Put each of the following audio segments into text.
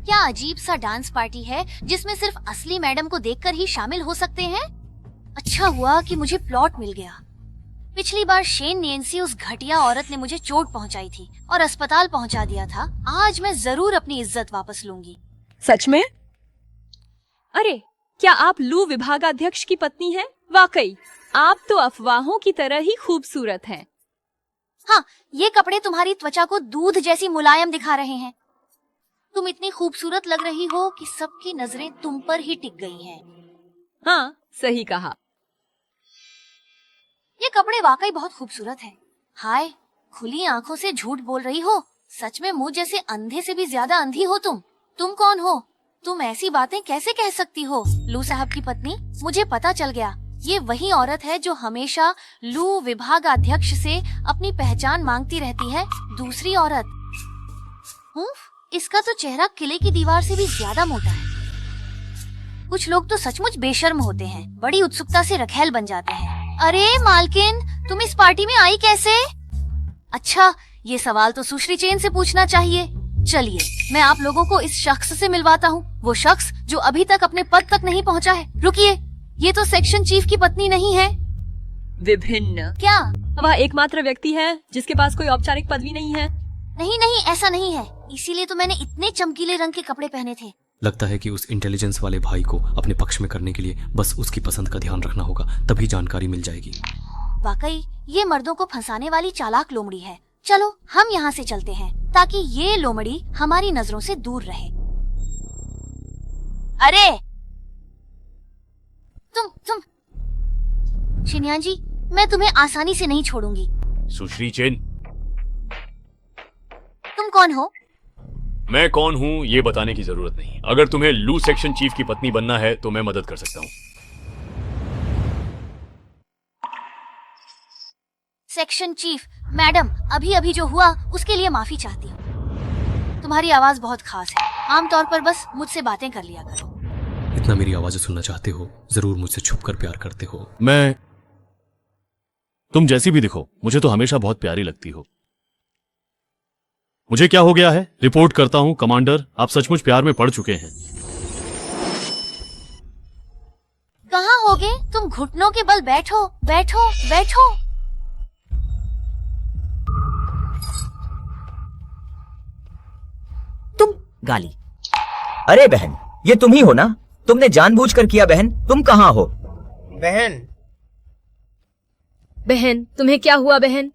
क्या अजीब सा डांस पार्टी है जिसमें सिर्फ असली मैडम को देखकर ही शामिल हो सकते हैं। अच्छा हुआ कि मुझे प्लॉट मिल गया। पिछली बार शेन नैन्सी उस घटिया औरत ने मुझे चोट पहुंचाई थी और अस्पताल पहुंचा दिया था। आज मैं जरूर अपनी इज्जत वापस लूंगी। सच में? अरे, क्या आप लू विभागाध्यक्ष की पत्नी हैं? वाकई आप तो अफवाहों की तरह ही खूबसूरत हैं। हाँ, ये कपड़े तुम्हारी त्वचा को दूध जैसी मुलायम दिखा रहे हैं। तुम इतनी खूबसूरत लग रही हो कि सबकी नजरें तुम पर ही टिक गई हैं। हाँ, सही कहा। ये कपड़े वाकई बहुत खूबसूरत हैं। हाय, खुली आंखों से झूठ बोल रही हो। सच में मुझ जैसे अंधे से भी ज्यादा अंधी हो तुम। तुम कौन हो? तुम ऐसी बातें कैसे कह सकती हो? लू साहब की पत्नी, मुझे पता चल गया। ये वही औरत है जो हमेशा लू विभागाध्यक्ष से अपनी पहचान मांगती रहती है। दूसरी औरत। इसका तो चेहरा किले की दीवार से भी ज्यादा मोटा है। कुछ लोग तो सचमुच बेशर्म होते हैं, बड़ी उत्सुकता से रखेल बन जाते हैं। अरे मालकिन, तुम इस पार्टी में आई कैसे? अच्छा, ये सवाल तो सुश्री चेन से पूछना चाहिए। चलिए, मैं आप लोगों को इस शख्स से मिलवाता हूँ, वो शख्स जो अभी तक अपने पद तक नहीं पहुँचा है। रुकिए, ये तो सेक्शन चीफ की पत्नी नहीं है। विभिन्न? क्या? वह एकमात्र व्यक्ति है जिसके पास कोई औपचारिक पदवी नहीं है। नहीं नहीं, ऐसा नहीं है। इसीलिए तो मैंने इतने चमकीले रंग के कपड़े पहने थे। लगता है कि उस इंटेलिजेंस वाले भाई को अपने पक्ष में करने के लिए बस उसकी पसंद का ध्यान रखना होगा, तभी जानकारी मिल जाएगी। वाकई ये मर्दों को फंसाने वाली चालाक लोमड़ी है। चलो हम यहाँ से चलते हैं ताकि ये लोमड़ी हमारी नजरों से दूर रहे। अरे तुम शिन्यान जी, मैं तुम्हें आसानी से नहीं छोड़ूंगी। सुश्री चेन, तुम कौन हो? मैं कौन हूँ ये बताने की जरूरत नहीं। अगर तुम्हें लू सेक्शन चीफ की पत्नी बनना है तो मैं मदद कर सकता हूँ। सेक्शन चीफ मैडम, अभी अभी जो हुआ उसके लिए माफी चाहती हूँ। तुम्हारी आवाज बहुत खास है। आमतौर पर बस मुझसे बातें कर लिया करो। इतना मेरी आवाज़ सुनना चाहते हो, जरूर मुझसे छुपकर प्यार करते हो। तुम जैसी भी दिखो, मुझे तो हमेशा बहुत प्यारी लगती हो। मुझे क्या हो गया है? रिपोर्ट करता हूँ कमांडर, आप सचमुच प्यार में पड़ चुके हैं। कहाँ होगे? तुम घुटनों के बल बैठो बैठो बैठो। तुम गाली। अरे बहन, ये तुम ही हो ना? तुमने जानबूझकर किया बहन। तुम कहाँ हो? बहन, तुम्हें क्या हुआ बहन?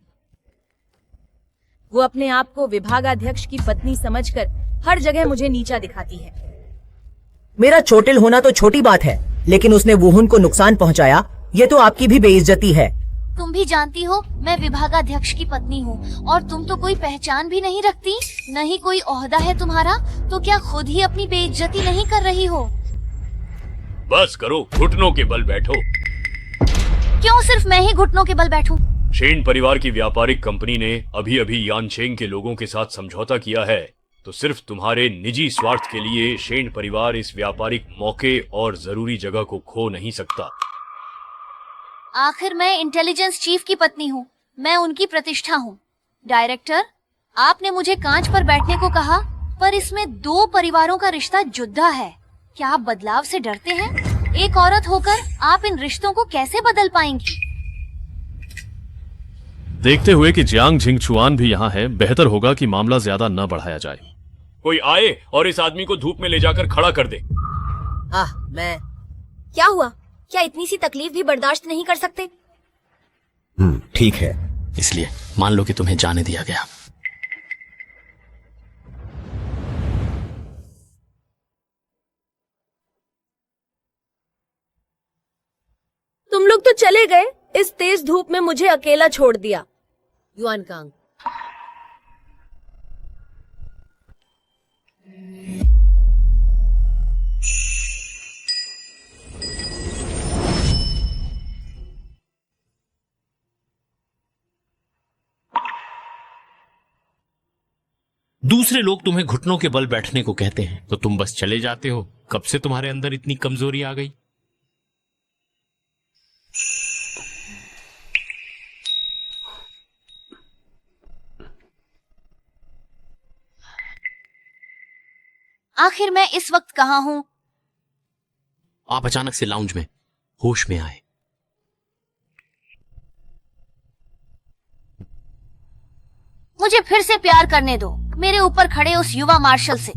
वो अपने आप को विभागाध्यक्ष की पत्नी समझकर हर जगह मुझे नीचा दिखाती है। मेरा चोटिल होना तो छोटी बात है, लेकिन उसने वुहुन को नुकसान पहुंचाया, ये तो आपकी भी बेइज्जती है। तुम भी जानती हो मैं विभागाध्यक्ष की पत्नी हूँ और तुम तो कोई पहचान भी नहीं रखती, न ही कोई ओहदा है तुम्हारा, तो क्या खुद ही अपनी बेइज्जती नहीं कर रही हो? बस करो, घुटनों के बल बैठो। क्यों सिर्फ मैं ही घुटनों के बल बैठूं? शेन परिवार की व्यापारिक कंपनी ने अभी अभी यानचेंग के लोगों के साथ समझौता किया है, तो सिर्फ तुम्हारे निजी स्वार्थ के लिए शेन परिवार इस व्यापारिक मौके और जरूरी जगह को खो नहीं सकता। आखिर मैं इंटेलिजेंस चीफ की पत्नी हूँ, मैं उनकी प्रतिष्ठा हूँ। डायरेक्टर, आपने मुझे कांच पर बैठने को कहा, पर इसमें दो परिवारों का रिश्ता जुदा है। क्या आप बदलाव से डरते हैं? एक औरत होकर आप इन रिश्तों को कैसे बदल पाएंगी? देखते हुए कि जियांग झिंगचुआन भी यहाँ है, बेहतर होगा कि मामला ज्यादा न बढ़ाया जाए। कोई आए और इस आदमी को धूप में ले जाकर खड़ा कर दे। मैं। क्या हुआ? क्या इतनी सी तकलीफ भी बर्दाश्त नहीं कर सकते? ठीक है। इसलिए मान लो कि तुम्हें जाने दिया गया। तुम लोग तो चले गए, इस तेज धूप में मुझे अकेला छोड़ दिया। Yuan Kang. दूसरे लोग तुम्हें घुटनों के बल बैठने को कहते हैं तो तुम बस चले जाते हो। कब से तुम्हारे अंदर इतनी कमजोरी आ गई? आखिर मैं इस वक्त कहाँ हूँ? आप अचानक से लाउंज में होश में आए। मुझे फिर से प्यार करने दो, मेरे ऊपर खड़े उस युवा मार्शल से।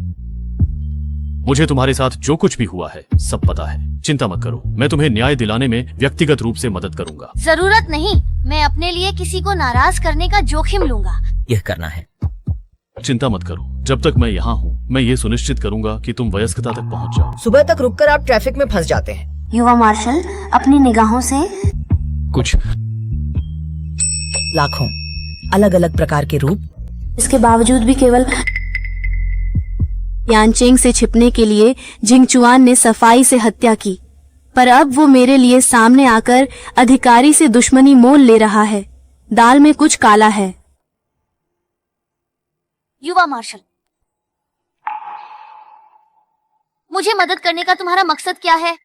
मुझे तुम्हारे साथ जो कुछ भी हुआ है सब पता है, चिंता मत करो। मैं तुम्हें न्याय दिलाने में व्यक्तिगत रूप से मदद करूंगा। जरूरत नहीं, मैं अपने लिए किसी को नाराज करने का जोखिम लूंगा। यह करना है। चिंता मत करो, जब तक मैं यहाँ हूँ मैं ये सुनिश्चित करूंगा कि तुम वयस्कता तक पहुँच जाओ। सुबह तक रुककर आप ट्रैफिक में फंस जाते हैं। युवा मार्शल अपनी निगाहों से कुछ लाखों अलग अलग प्रकार के रूप, इसके बावजूद भी केवल यानचेंग से छिपने के लिए जिंगचुआन ने सफाई से हत्या की, पर अब वो मेरे लिए सामने आकर अधिकारी से दुश्मनी मोल ले रहा है। दाल में कुछ काला है। युवा मार्शल, मुझे मदद करने का तुम्हारा मकसद क्या है?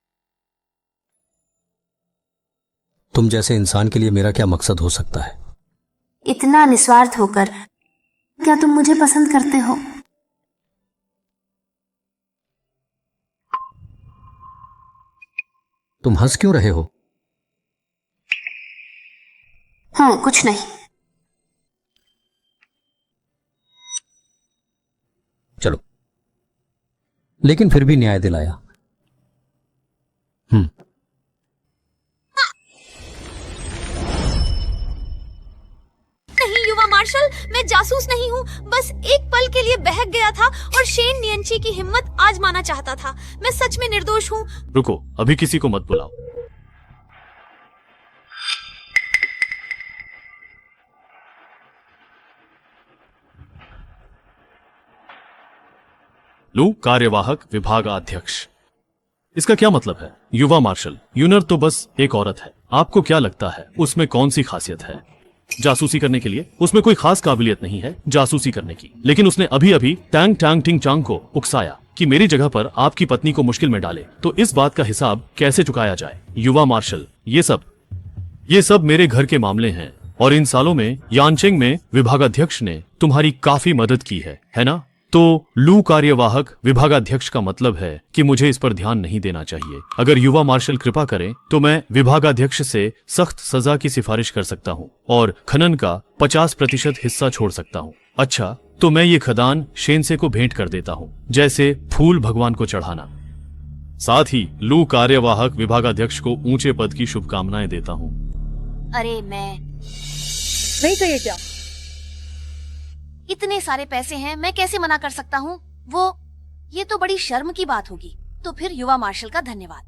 तुम जैसे इंसान के लिए मेरा क्या मकसद हो सकता है? इतना निस्वार्थ होकर क्या तुम मुझे पसंद करते हो? तुम हंस क्यों रहे हो? हाँ, कुछ नहीं। चलो, लेकिन फिर भी न्याय दिलाया। नहीं युवा मार्शल, मैं जासूस नहीं हूँ, बस एक पल के लिए बहक गया था और शेन नियंची की हिम्मत आजमाना चाहता था। मैं सच में निर्दोष हूँ। रुको, अभी किसी को मत बुलाओ। लू कार्यवाहक विभागाध्यक्ष, इसका क्या मतलब है? युवा मार्शल, यूनर तो बस एक औरत है। आपको क्या लगता है उसमें कौन सी खासियत है? जासूसी करने के लिए उसमें कोई खास काबिलियत नहीं है जासूसी करने की, लेकिन उसने अभी अभी टैंग टैंग टिंग चांग को उकसाया कि मेरी जगह पर आपकी पत्नी को मुश्किल में डाले, तो इस बात का हिसाब कैसे चुकाया जाए? युवा मार्शल, ये सब मेरे घर के मामले हैं और इन सालों में यानचेंग में विभागाध्यक्ष ने तुम्हारी काफी मदद की है ना? तो लू कार्यवाहक विभागाध्यक्ष का मतलब है कि मुझे इस पर ध्यान नहीं देना चाहिए। अगर युवा मार्शल कृपा करें तो मैं विभागाध्यक्ष से सख्त सजा की सिफारिश कर सकता हूँ और खनन का 50% हिस्सा छोड़ सकता हूँ। अच्छा, तो मैं ये खदान शेनसे को भेंट कर देता हूँ, जैसे फूल भगवान को चढ़ाना। साथ ही लू कार्यवाहक विभागाध्यक्ष को ऊंचे पद की शुभकामनाएं देता हूँ। अरे मैं नहीं तो ये क्या? इतने सारे पैसे हैं, मैं कैसे मना कर सकता हूँ? ये तो बड़ी शर्म की बात होगी। तो फिर युवा मार्शल का धन्यवाद।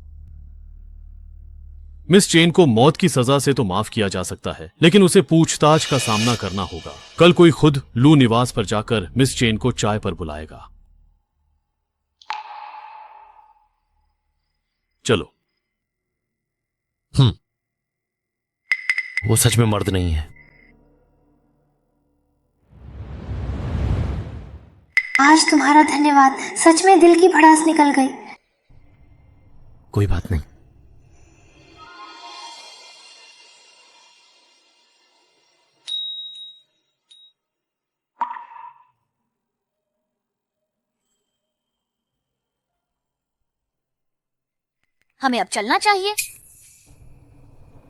मिस चेन को मौत की सजा से तो माफ किया जा सकता है, लेकिन उसे पूछताछ का सामना करना होगा। कल कोई खुद लू निवास पर जाकर मिस चेन को चाय पर बुलाएगा। चलो। वो सच में मर्द नहीं है। आज तुम्हारा धन्यवाद, सच में दिल की भड़ास निकल गई। कोई बात नहीं। हमें अब चलना चाहिए।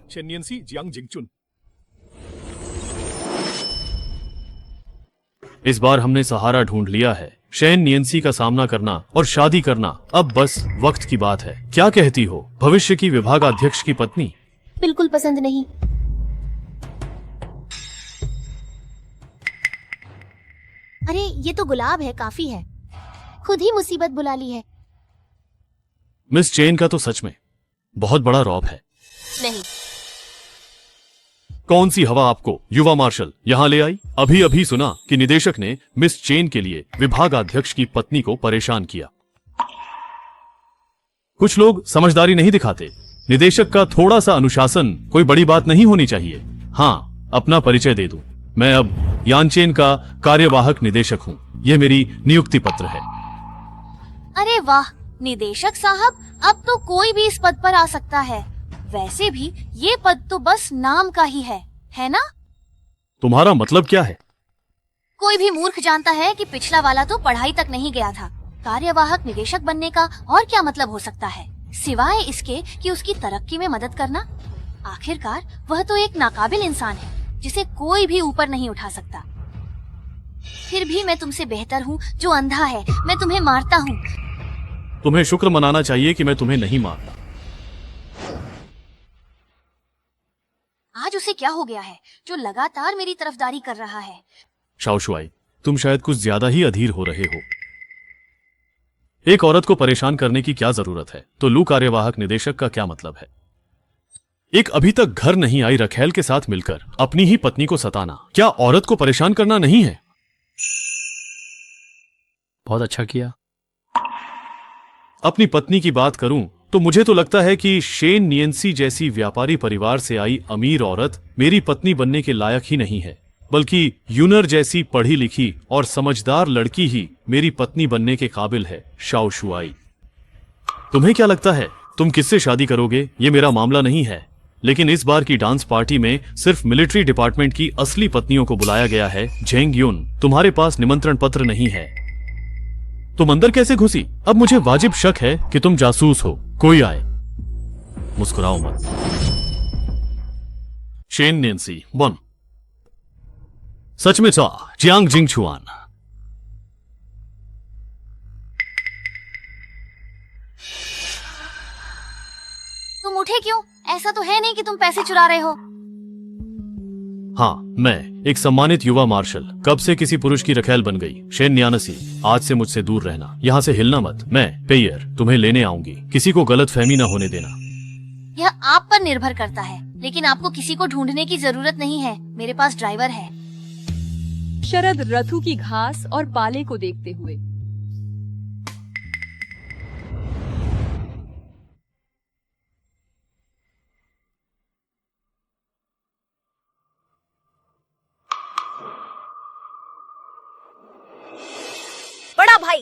शेनियंसी जियांग जिंगचुन, इस बार हमने सहारा ढूंढ लिया है। शेन नियंसी का सामना करना और शादी करना अब बस वक्त की बात है। क्या कहती हो, भविष्य की विभागाध्यक्ष की पत्नी? बिल्कुल पसंद नहीं। अरे ये तो गुलाब है, काफी है। खुद ही मुसीबत बुला ली है। मिस चेन का तो सच में बहुत बड़ा रौब है। नहीं, कौन सी हवा आपको युवा मार्शल यहाँ ले आई? अभी अभी सुना कि निदेशक ने मिस चेन के लिए विभागाध्यक्ष की पत्नी को परेशान किया। कुछ लोग समझदारी नहीं दिखाते। निदेशक का थोड़ा सा अनुशासन कोई बड़ी बात नहीं होनी चाहिए। हाँ, अपना परिचय दे दूं, मैं अब यानचेन का कार्यवाहक निदेशक हूँ। यह मेरी नियुक्ति पत्र है। अरे वाह निदेशक साहब, अब तो कोई भी इस पद पर आ सकता है। वैसे भी ये पद तो बस नाम का ही है ना? तुम्हारा मतलब क्या है? कोई भी मूर्ख जानता है कि पिछला वाला तो पढ़ाई तक नहीं गया था। कार्यवाहक निदेशक बनने का और क्या मतलब हो सकता है, सिवाय इसके कि उसकी तरक्की में मदद करना। आखिरकार वह तो एक नाकाबिल इंसान है जिसे कोई भी ऊपर नहीं उठा सकता। फिर भी मैं तुमसे बेहतर हूँ जो अंधा है। मैं तुम्हें मारता हूँ। तुम्हें शुक्र मनाना चाहिए कि मैं तुम्हें नहीं मारता। आज उसे क्या हो गया है जो लगातार मेरी तरफदारी कर रहा है? शाओशुआई, तुम शायद कुछ ज्यादा ही अधीर हो रहे हो। एक औरत को परेशान करने की क्या जरूरत है? तो लू कार्यवाहक निदेशक का क्या मतलब है? एक अभी तक घर नहीं आई रखेल के साथ मिलकर अपनी ही पत्नी को सताना क्या औरत को परेशान करना नहीं है? बहुत अच्छा किया। अपनी पत्नी की बात करूं तो मुझे तो लगता है कि शेन नियंसी जैसी व्यापारी परिवार से आई अमीर औरत मेरी पत्नी बनने के लायक ही नहीं है, बल्कि यूनर जैसी पढ़ी लिखी और समझदार लड़की ही मेरी पत्नी बनने के काबिल है। शाओशुआई, तुम्हें क्या लगता है तुम किससे शादी करोगे? ये मेरा मामला नहीं है, लेकिन इस बार की डांस पार्टी में सिर्फ मिलिट्री डिपार्टमेंट की असली पत्नियों को बुलाया गया है। जेंग यून, तुम्हारे पास निमंत्रण पत्र नहीं है। तुम अंदर कैसे घुसी? अब मुझे वाजिब शक है कि तुम जासूस हो। कोई आए, मुस्कुराओ मत। Shane नियंसी, one. सच में चा जियांग जिंगचुआन। तुम उठे क्यों? ऐसा तो है नहीं कि तुम पैसे चुरा रहे हो। हाँ, मैं एक सम्मानित युवा मार्शल कब से किसी पुरुष की रखेल बन गई। शेन न्यानसी, आज से मुझसे दूर रहना। यहाँ से हिलना मत। मैं पेयर तुम्हें लेने आऊंगी। किसी को गलत फहमी न होने देना। यह आप पर निर्भर करता है, लेकिन आपको किसी को ढूंढने की जरूरत नहीं है। मेरे पास ड्राइवर है। शरद रथु की घास और पाले को देखते हुए। बड़ा भाई,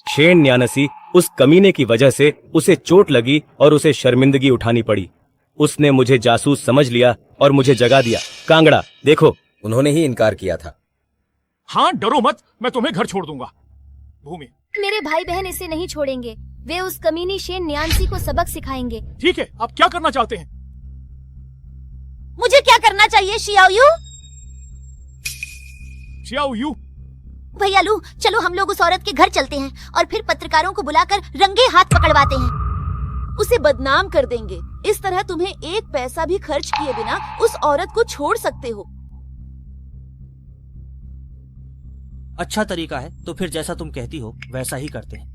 शेन न्यानसी, उस कमीने की वजह से उसे चोट लगी और उसे शर्मिंदगी उठानी पड़ी। उसने मुझे जासूस समझ लिया और मुझे जगा दिया। कांगड़ा, देखो, उन्होंने ही इनकार किया था। हाँ, डरो मत, मैं तुम्हें घर छोड़ दूंगा। भूमि, मेरे भाई बहन इसे नहीं छोड़ेंगे। वे उस कमीनी शेन न्यानसी को सबक सिखाएंगे। ठीक है, आप क्या करना चाहते हैं? मुझे क्या करना चाहिए शियाओयू? शियाओयू, भैया लू, चलो हम लोग उस औरत के घर चलते हैं और फिर पत्रकारों को बुलाकर रंगे हाथ पकड़वाते हैं। उसे बदनाम कर देंगे। इस तरह तुम्हें एक पैसा भी खर्च किए बिना उस औरत को छोड़ सकते हो। अच्छा तरीका है, तो फिर जैसा तुम कहती हो वैसा ही करते हैं।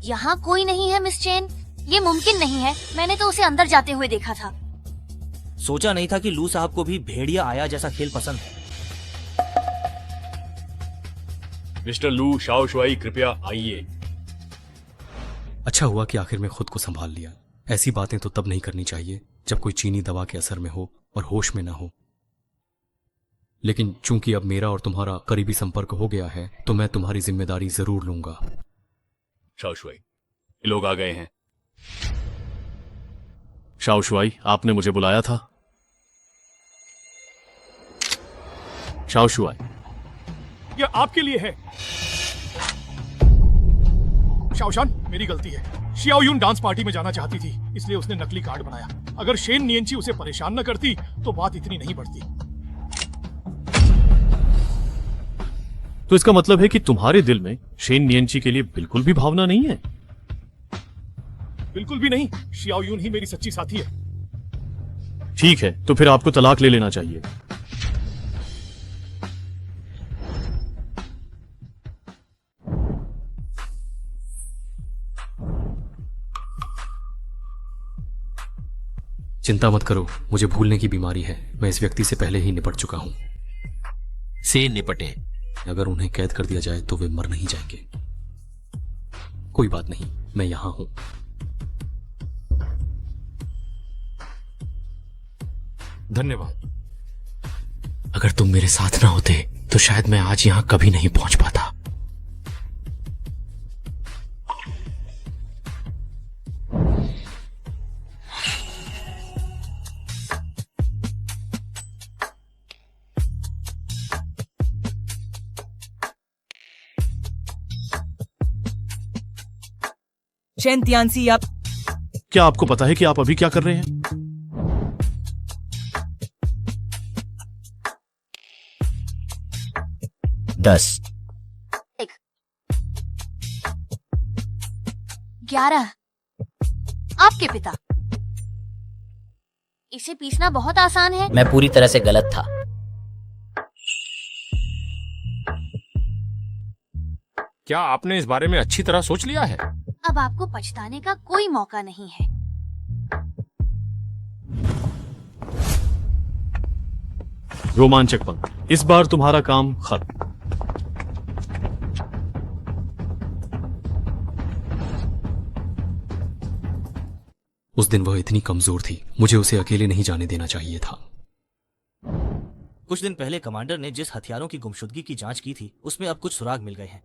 यहाँ कोई नहीं है मिस चेन। ये मुमकिन नहीं है। मैंने तो उसे अंदर जाते हुए देखा था। सोचा नहीं था कि लू साहब को भी भेड़िया आया जैसा खेल पसंद है। मिस्टर लू, शाओशुआई, कृपया आइए। अच्छा हुआ कि आखिर में खुद को संभाल लिया। ऐसी बातें तो तब नहीं करनी चाहिए जब कोई चीनी दवा के असर में हो और होश में ना हो। लेकिन चूंकि अब मेरा और तुम्हारा करीबी संपर्क हो गया है, तो मैं तुम्हारी जिम्मेदारी जरूर लूंगा। शाओशुआई, ये लोग आ गए हैं। शाओशुआई, आपने मुझे बुलाया था। शाओशुआई, ये आपके लिए है। शाओशान, मेरी गलती है। शियाओयून डांस पार्टी में जाना चाहती थी, इसलिए उसने नकली कार्ड बनाया। अगर शेन नियंची उसे परेशान न करती तो बात इतनी नहीं बढ़ती। तो इसका मतलब है कि तुम्हारे दिल में शेन नियंची के लिए बिल्कुल भी भावना नहीं है? बिल्कुल भी नहीं। शियाओयून ही मेरी सच्ची साथी है। ठीक है, तो फिर आपको तलाक ले लेना चाहिए। चिंता मत करो, मुझे भूलने की बीमारी है। मैं इस व्यक्ति से पहले ही निपट चुका हूं। से निपटे? अगर उन्हें कैद कर दिया जाए तो वे मर नहीं जाएंगे। कोई बात नहीं, मैं यहां हूं। धन्यवाद। अगर तुम मेरे साथ ना होते तो शायद मैं आज यहां कभी नहीं पहुंच पाता। शेन तियानसी, आप क्या आपको पता है कि आप अभी क्या कर रहे हैं? दस 11 आपके पिता। इसे पीसना बहुत आसान है। मैं पूरी तरह से गलत था। क्या आपने इस बारे में अच्छी तरह सोच लिया है? अब आपको पछताने का कोई मौका नहीं है। रोमांचक पंख, इस बार तुम्हारा काम खत्म। उस दिन वह इतनी कमजोर थी, मुझे उसे अकेले नहीं जाने देना चाहिए था। कुछ दिन पहले कमांडर ने जिस हथियारों की गुमशुदगी की जांच की थी, उसमें अब कुछ सुराग मिल गए हैं।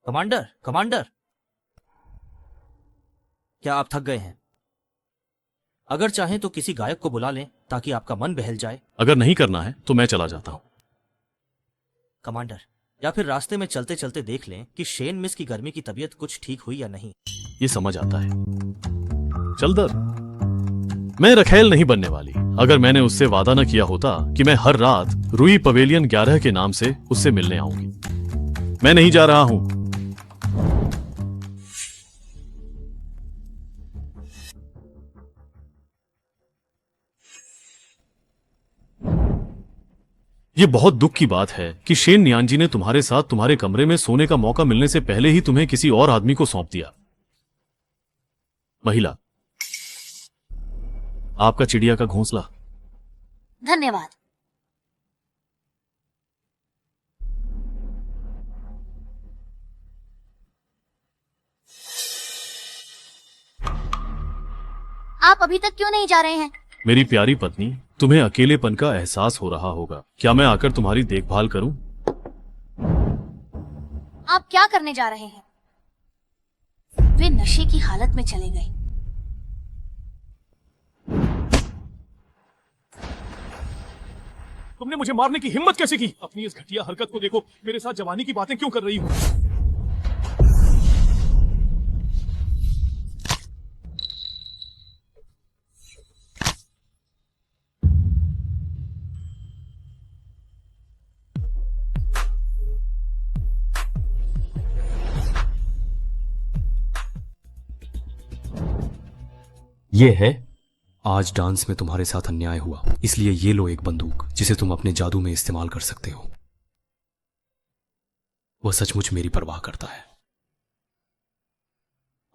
कमांडर, कमांडर, क्या आप थक गए हैं? अगर चाहें तो किसी गायक को बुला लें ताकि आपका मन बहल जाए। अगर नहीं करना है तो मैं चला जाता हूं। कमांडर, या फिर रास्ते में चलते चलते देख लें कि शेन मिस की गर्मी की तबीयत कुछ ठीक हुई या नहीं। ये समझ आता है। चलदर, मैं रखेल नहीं बनने वाली। अगर मैंने उससे वादा न किया होता कि मैं हर रात रुई पवेलियन 11 के नाम से उससे मिलने आऊंगी। मैं नहीं जा रहा हूं। ये बहुत दुख की बात है कि शेन नियांजी ने तुम्हारे साथ तुम्हारे कमरे में सोने का मौका मिलने से पहले ही तुम्हें किसी और आदमी को सौंप दिया। महिला, आपका चिड़िया का घोंसला। धन्यवाद। आप अभी तक क्यों नहीं जा रहे हैं? मेरी प्यारी पत्नी, तुम्हें अकेलेपन का एहसास हो रहा होगा। क्या मैं आकर तुम्हारी देखभाल करूं? आप क्या करने जा रहे हैं? वे नशे की हालत में चले गए। तुमने मुझे मारने की हिम्मत कैसे की? अपनी इस घटिया हरकत को देखो। मेरे साथ जवानी की बातें क्यों कर रही हो? ये है, आज डांस में तुम्हारे साथ अन्याय हुआ, इसलिए ये लो एक बंदूक जिसे तुम अपने जादू में इस्तेमाल कर सकते हो। वह सचमुच मेरी परवाह करता है।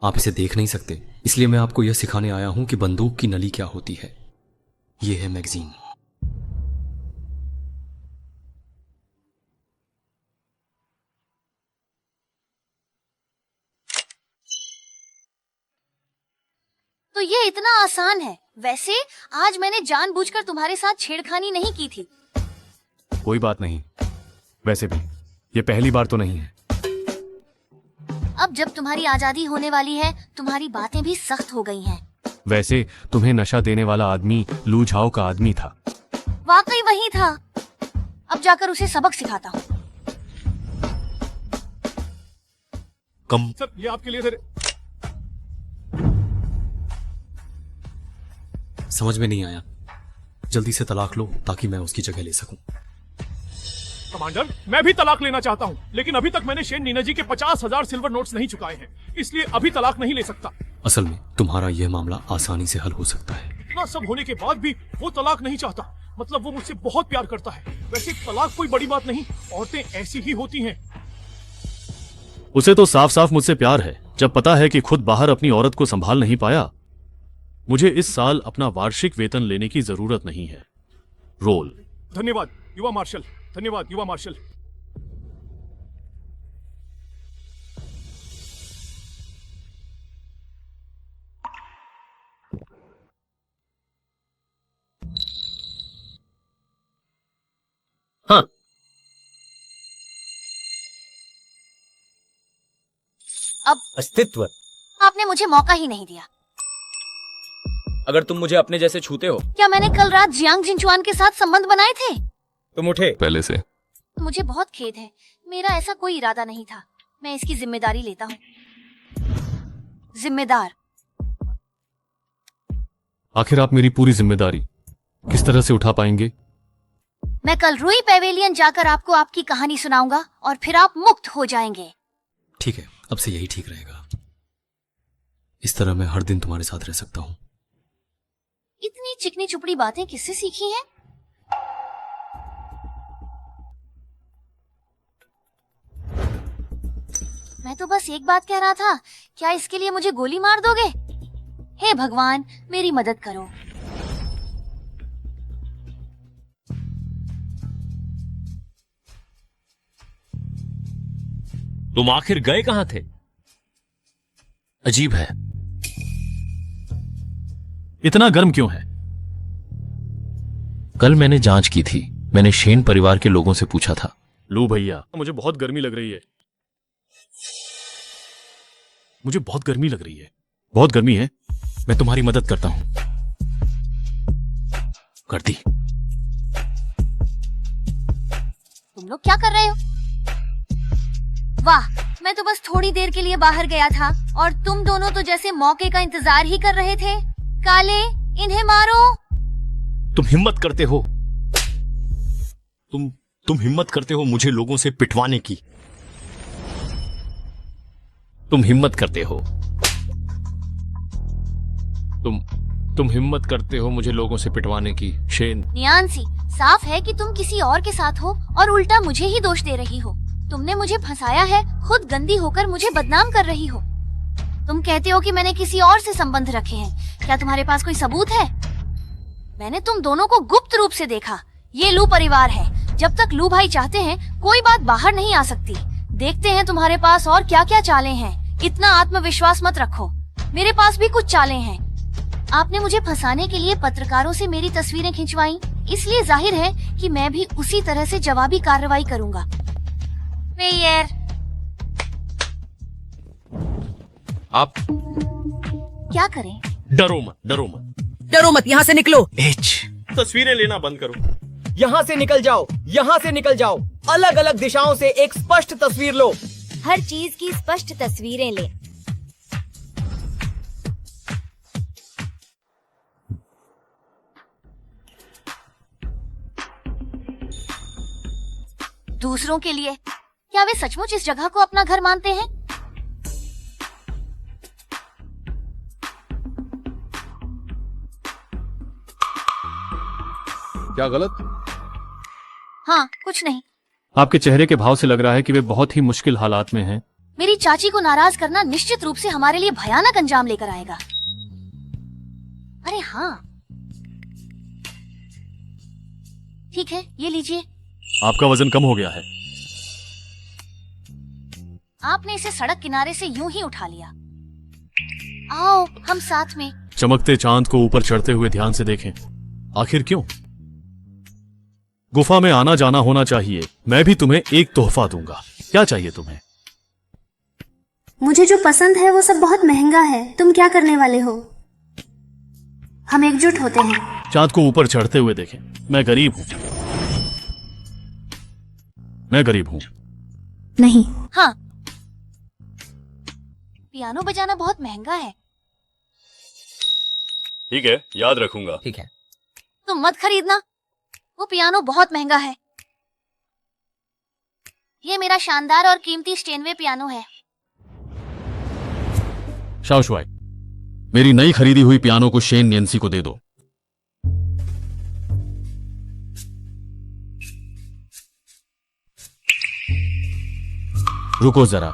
आप इसे देख नहीं सकते, इसलिए मैं आपको यह सिखाने आया हूं कि बंदूक की नली क्या होती है। यह है मैगजीन। तो ये इतना आसान है। वैसे आज मैंने जानबूझकर तुम्हारे साथ छेड़खानी नहीं की थी। कोई बात नहीं। वैसे भी ये पहली बार तो नहीं है। अब जब तुम्हारी आजादी होने वाली है, तुम्हारी बातें भी सख्त हो गई हैं। वैसे तुम्हें नशा देने वाला आदमी लू झाओ का आदमी था। वाकई वही था। अब जाकर उसे सबक सिखाता हूँ। कम सर, ये आपके लिए। समझ में नहीं आया। जल्दी से तलाक लो ताकि मैं उसकी जगह ले सकूं। कमांडर, मैं भी तलाक लेना चाहता हूँ, लेकिन अभी तक मैंने शेन नीनाजी के 50,000 सिल्वर नोट्स नहीं चुकाए हैं, इसलिए अभी तलाक नहीं ले सकता। असल में तुम्हारा यह मामला आसानी से हल हो सकता है। इतना सब होने के बाद भी वो तलाक नहीं चाहता। मतलब वो मुझसे बहुत प्यार करता है। वैसे तलाक कोई बड़ी बात नहीं, औरतें ऐसी ही होती हैं। उसे तो साफ साफ मुझसे प्यार है, जब पता है कि खुद बाहर अपनी औरत को संभाल नहीं पाया। मुझे इस साल अपना वार्षिक वेतन लेने की जरूरत नहीं है। रोल। धन्यवाद युवा मार्शल। धन्यवाद युवा मार्शल। हाँ, अब अस्तित्व। आपने मुझे मौका ही नहीं दिया। अगर तुम मुझे अपने जैसे छूते हो। क्या मैंने कल रात जियांग जिनचुआन के साथ संबंध बनाए थे? तुम उठे पहले से। मुझे बहुत खेद है। मेरा ऐसा कोई इरादा नहीं था। मैं इसकी जिम्मेदारी लेता हूँ। जिम्मेदार। आखिर आप मेरी पूरी जिम्मेदारी किस तरह से उठा पाएंगे? मैं कल रूई पेवेलियन जाकर आपको आपकी कहानी सुनाऊंगा और फिर आप मुक्त हो जाएंगे। ठीक है, अब से यही ठीक रहेगा। इस तरह मैं हर दिन तुम्हारे साथ रह सकता हूँ। इतनी चिकनी चुपड़ी बातें किससे सीखी हैं? मैं तो बस एक बात कह रहा था, क्या इसके लिए मुझे गोली मार दोगे? हे भगवान, मेरी मदद करो। तुम आखिर गए कहां थे? अजीब है, इतना गर्म क्यों है? कल मैंने जांच की थी। मैंने शेन परिवार के लोगों से पूछा था। लू भैया, मुझे बहुत गर्मी लग रही है। मुझे बहुत गर्मी लग रही है। बहुत गर्मी है। मैं तुम्हारी मदद करता हूं। कर दी। तुम लोग क्या कर रहे हो? वाह, मैं तो बस थोड़ी देर के लिए बाहर गया था और तुम दोनों तो जैसे मौके का इंतजार ही कर रहे थे। काले, इन्हें मारो। तुम हिम्मत करते हो तुम हिम्मत करते हो मुझे लोगों से पिटवाने की। तुम हिम्मत करते हो तुम हिम्मत करते हो मुझे लोगों से पिटवाने की। शेन, नियांसी, साफ है कि तुम किसी और के साथ हो और उल्टा मुझे ही दोष दे रही हो। तुमने मुझे फंसाया है, खुद गंदी होकर मुझे बदनाम कर रही हो। तुम कहते हो कि मैंने किसी और से संबंध रखे हैं। क्या तुम्हारे पास कोई सबूत है? मैंने तुम दोनों को गुप्त रूप से देखा। ये लू परिवार है। जब तक लू भाई चाहते हैं, कोई बात बाहर नहीं आ सकती। देखते हैं तुम्हारे पास और क्या क्या चालें हैं। इतना आत्मविश्वास मत रखो, मेरे पास भी कुछ चालें हैं। आपने मुझे फंसाने के लिए पत्रकारों से मेरी तस्वीरें खिंचवाई, इसलिए जाहिर है कि मैं भी उसी तरह से जवाबी कार्रवाई करूंगा। मेयर, आप क्या करें? डरो मत, डरो मत, डरो मत, यहाँ से निकलो। तस्वीरें लेना बंद करो। यहाँ से निकल जाओ, यहाँ से निकल जाओ। अलग अलग दिशाओं से एक स्पष्ट तस्वीर लो। हर चीज की स्पष्ट तस्वीरें ले। दूसरों के लिए क्या वे सचमुच इस जगह को अपना घर मानते हैं? क्या गलत? हाँ, कुछ नहीं। आपके चेहरे के भाव से लग रहा है कि वे बहुत ही मुश्किल हालात में हैं। मेरी चाची को नाराज करना निश्चित रूप से हमारे लिए भयानक अंजाम लेकर आएगा। अरे हाँ, ठीक है, ये लीजिए। आपका वजन कम हो गया है। आपने इसे सड़क किनारे से यूं ही उठा लिया। आओ, हम साथ में। चमकते चांद को ऊपर चढ़ते हुए ध्यान से देखें। आखिर क्यों? गुफा में आना जाना होना चाहिए। मैं भी तुम्हें एक तोहफा दूंगा। क्या चाहिए तुम्हें? मुझे जो पसंद है वो सब बहुत महंगा है। तुम क्या करने वाले हो? हम एकजुट होते हैं। चांद को ऊपर चढ़ते हुए देखें। मैं गरीब हूं। मैं गरीब हूं। नहीं। हाँ, पियानो बजाना बहुत महंगा है। ठीक है, याद रखूंगा। ठीक है। तुम मत खरीदना, वो पियानो बहुत महंगा है। ये मेरा शानदार और कीमती स्टेनवे पियानो है। शाओशुआई, मेरी नई खरीदी हुई पियानो को शेन नियंसी को दे दो। रुको जरा,